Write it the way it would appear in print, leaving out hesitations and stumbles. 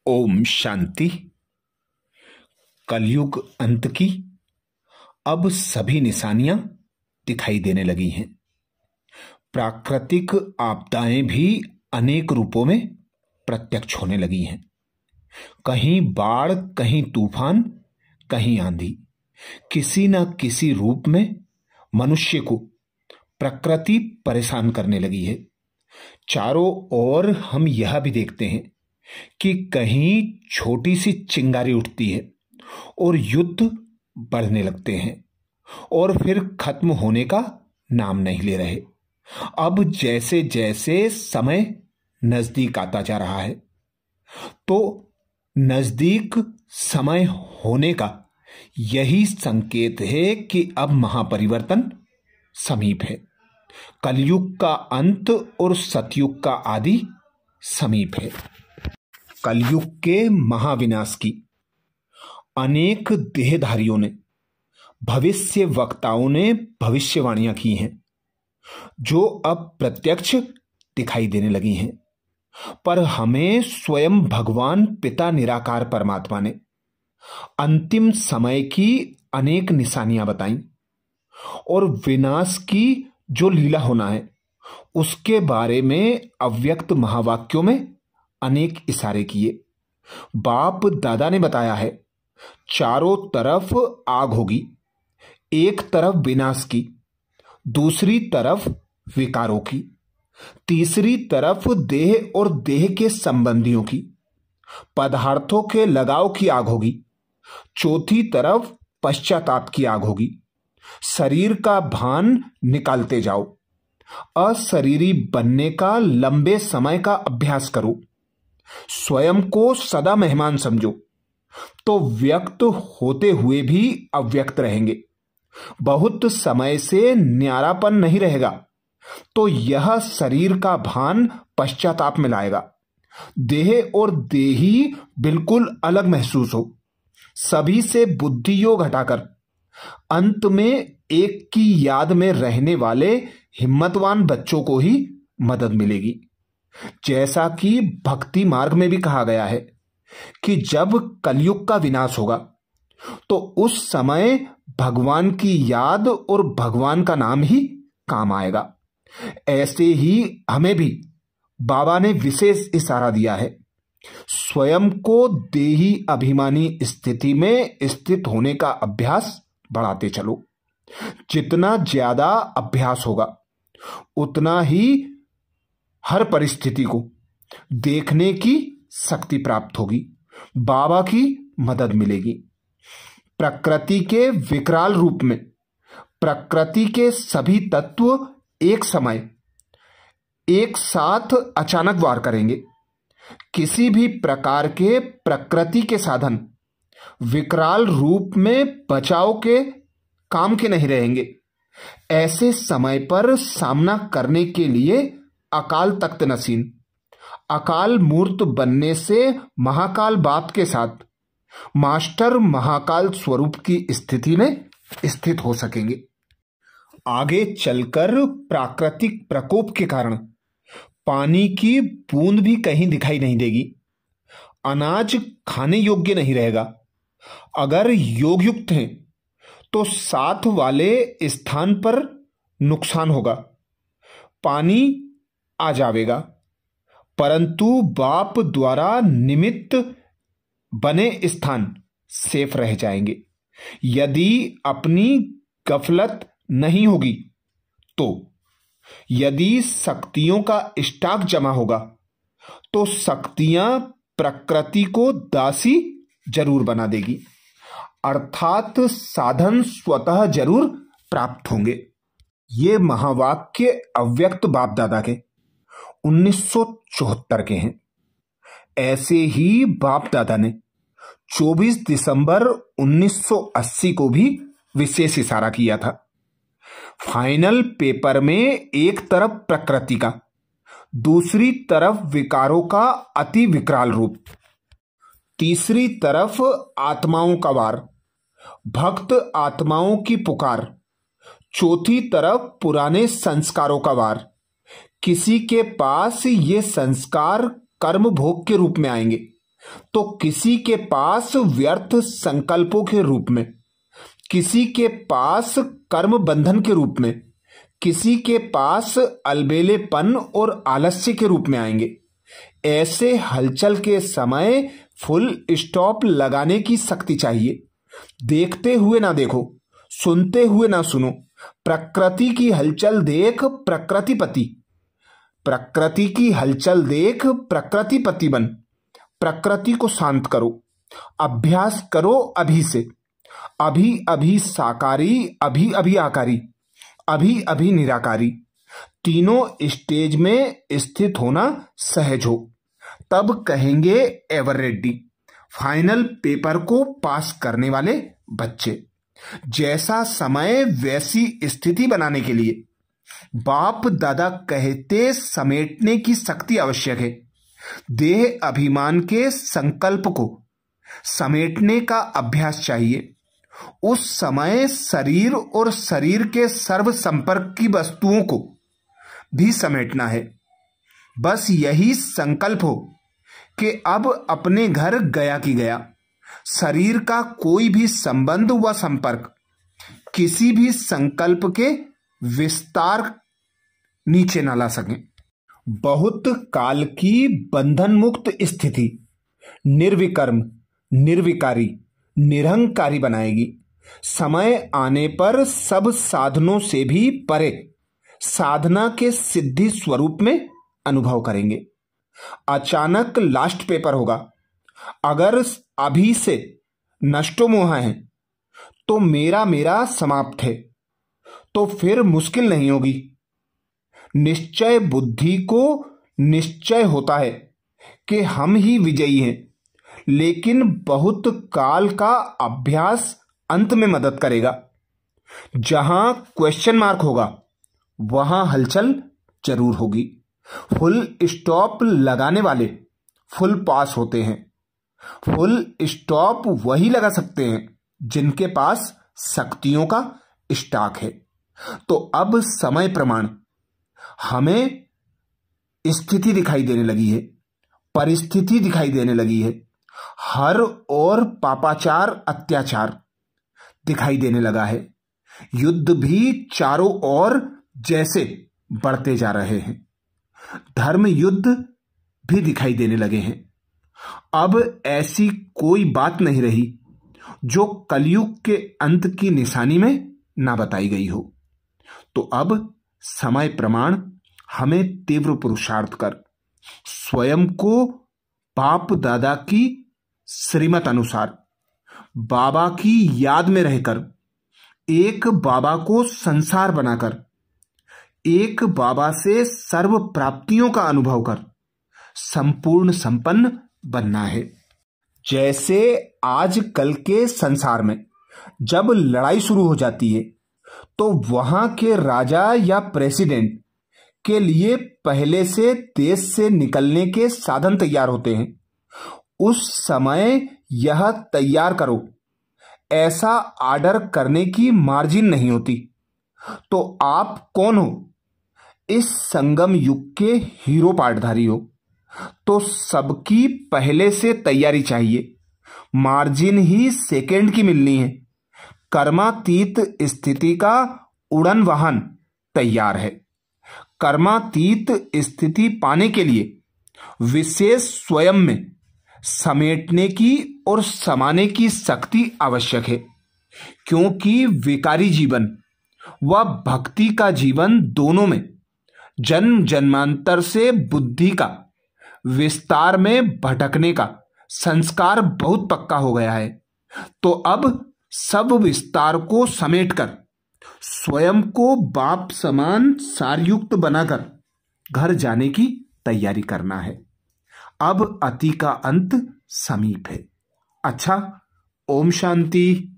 ओम शांति। कलयुग अंत की अब सभी निशानियां दिखाई देने लगी हैं। प्राकृतिक आपदाएं भी अनेक रूपों में प्रत्यक्ष होने लगी हैं। कहीं बाढ़, कहीं तूफान, कहीं आंधी। किसी न किसी रूप में मनुष्य को प्रकृति परेशान करने लगी है। चारों ओर हम यह भी देखते हैं कि कहीं छोटी सी चिंगारी उठती है और युद्ध बढ़ने लगते हैं और फिर खत्म होने का नाम नहीं ले रहे। अब जैसे जैसे समय नजदीक आता जा रहा है, तो नजदीक समय होने का यही संकेत है कि अब महापरिवर्तन समीप है। कलयुग का अंत और सतयुग का आदि समीप है। कलयुग के महाविनाश की अनेक देहधारियों ने, भविष्य वक्ताओं ने भविष्यवाणियां की हैं, जो अब प्रत्यक्ष दिखाई देने लगी हैं। पर हमें स्वयं भगवान पिता निराकार परमात्मा ने अंतिम समय की अनेक निशानियां बताई और विनाश की जो लीला होना है उसके बारे में अव्यक्त महावाक्यों में अनेक इशारे किए। बाप दादा ने बताया है, चारों तरफ आग होगी, एक तरफ विनाश की, दूसरी तरफ विकारों की, तीसरी तरफ देह और देह के संबंधियों की, पदार्थों के लगाव की आग होगी, चौथी तरफ पश्चाताप की आग होगी। शरीर का भान निकालते जाओ, अशरीरी बनने का लंबे समय का अभ्यास करो, स्वयं को सदा मेहमान समझो, तो व्यक्त होते हुए भी अव्यक्त रहेंगे। बहुत समय से न्यारापन नहीं रहेगा, तो यह शरीर का भान पश्चाताप में लाएगा। देह और देही बिल्कुल अलग महसूस हो, सभी से बुद्धि योग हटाकर अंत में एक की याद में रहने वाले हिम्मतवान बच्चों को ही मदद मिलेगी। जैसा कि भक्ति मार्ग में भी कहा गया है कि जब कलयुग का विनाश होगा तो उस समय भगवान की याद और भगवान का नाम ही काम आएगा। ऐसे ही हमें भी बाबा ने विशेष इशारा दिया है, स्वयं को देही अभिमानी स्थिति में स्थित होने का अभ्यास बढ़ाते चलो। जितना ज्यादा अभ्यास होगा उतना ही हर परिस्थिति को देखने की शक्ति प्राप्त होगी, बाबा की मदद मिलेगी। प्रकृति के विकराल रूप में प्रकृति के सभी तत्व एक समय एक साथ अचानक वार करेंगे। किसी भी प्रकार के प्रकृति के साधन विकराल रूप में बचाव के काम के नहीं रहेंगे। ऐसे समय पर सामना करने के लिए अकाल तख्त नसीन, अकाल मूर्त बनने से महाकाल बाप के साथ मास्टर महाकाल स्वरूप की स्थिति में स्थित हो सकेंगे। आगे चलकर प्राकृतिक प्रकोप के कारण पानी की बूंद भी कहीं दिखाई नहीं देगी, अनाज खाने योग्य नहीं रहेगा। अगर योग युक्त हैं तो साथ वाले स्थान पर नुकसान होगा, पानी आ जाएगा, परंतु बाप द्वारा निमित्त बने स्थान सेफ रह जाएंगे। यदि अपनी गफलत नहीं होगी तो यदि शक्तियों का स्टॉक जमा होगा तो शक्तियां प्रकृति को दासी जरूर बना देगी, अर्थात साधन स्वतः जरूर प्राप्त होंगे। ये महावाक्य अव्यक्त बाप दादा के 1974 के हैं। ऐसे ही बाप दादा ने 24 दिसंबर 1980 को भी विशेष इशारा किया था। फाइनल पेपर में एक तरफ प्रकृति का, दूसरी तरफ विकारों का अति विकराल रूप, तीसरी तरफ आत्माओं का वार, भक्त आत्माओं की पुकार, चौथी तरफ पुराने संस्कारों का वार। किसी के पास ये संस्कार कर्म भोग के रूप में आएंगे, तो किसी के पास व्यर्थ संकल्पों के रूप में, किसी के पास कर्म बंधन के रूप में, किसी के पास अलबेलेपन और आलस्य के रूप में आएंगे। ऐसे हलचल के समय फुल स्टॉप लगाने की शक्ति चाहिए। देखते हुए ना देखो, सुनते हुए ना सुनो। प्रकृति की हलचल देख प्रकृतिपति, प्रकृति की हलचल देख प्रकृतिपति बन। प्रकृति को शांत करो, अभ्यास करो अभी से। अभी अभी साकारी, अभी अभी आकारी, अभी अभी निराकारी, तीनों स्टेज में स्थित होना सहज हो। तब कहेंगे एवर रेडी, फाइनल पेपर को पास करने वाले बच्चे। जैसा समय वैसी स्थिति बनाने के लिए बाप दादा कहते समेटने की शक्ति आवश्यक है। देह अभिमान के संकल्प को समेटने का अभ्यास चाहिए। उस समय शरीर और शरीर के सर्व संपर्क की वस्तुओं को भी समेटना है। बस यही संकल्प हो कि अब अपने घर गया कि गया। शरीर का कोई भी संबंध व संपर्क किसी भी संकल्प के विस्तार नीचे न ला सके। बहुत काल की बंधन मुक्त स्थिति निर्विकर्म, निर्विकारी, निरहंकारी बनाएगी। समय आने पर सब साधनों से भी परे साधना के सिद्धि स्वरूप में अनुभव करेंगे। अचानक लास्ट पेपर होगा। अगर अभी से नष्टो मोह है तो मेरा समाप्त है, तो फिर मुश्किल नहीं होगी। निश्चय बुद्धि को निश्चय होता है कि हम ही विजयी हैं, लेकिन बहुत काल का अभ्यास अंत में मदद करेगा। जहां क्वेश्चन मार्क होगा वहां हलचल जरूर होगी। फुल स्टॉप लगाने वाले फुल पास होते हैं। फुल स्टॉप वही लगा सकते हैं जिनके पास शक्तियों का स्टॉक है। तो अब समय प्रमाण हमें स्थिति दिखाई देने लगी है, परिस्थिति दिखाई देने लगी है, हर ओर पापाचार अत्याचार दिखाई देने लगा है। युद्ध भी चारों ओर जैसे बढ़ते जा रहे हैं। धर्म युद्ध भी दिखाई देने लगे हैं। अब ऐसी कोई बात नहीं रही जो कलयुग के अंत की निशानी में ना बताई गई हो। तो अब समय प्रमाण हमें तीव्र पुरुषार्थ कर स्वयं को बाप दादा की श्रीमत अनुसार बाबा की याद में रहकर एक बाबा को संसार बनाकर एक बाबा से सर्व प्राप्तियों का अनुभव कर संपूर्ण संपन्न बनना है। जैसे आज कल के संसार में जब लड़ाई शुरू हो जाती है तो वहां के राजा या प्रेसिडेंट के लिए पहले से देश से निकलने के साधन तैयार होते हैं। उस समय यह तैयार करो ऐसा आर्डर करने की मार्जिन नहीं होती। तो आप कौन हो? इस संगम युग के हीरो पार्टधारी हो। तो सबकी पहले से तैयारी चाहिए। मार्जिन ही सेकंड की मिलनी है। कर्मातीत स्थिति का उड़न वाहन तैयार है। कर्मातीत स्थिति पाने के लिए विशेष स्वयं में समेटने की और समाने की शक्ति आवश्यक है, क्योंकि विकारी जीवन व भक्ति का जीवन दोनों में जन्म जन्मांतर से बुद्धि का विस्तार में भटकने का संस्कार बहुत पक्का हो गया है। तो अब सब विस्तार को समेटकर स्वयं को बाप समान सारयुक्त बनाकर घर जाने की तैयारी करना है। अब अति का अंत समीप है। अच्छा, ओम शांति।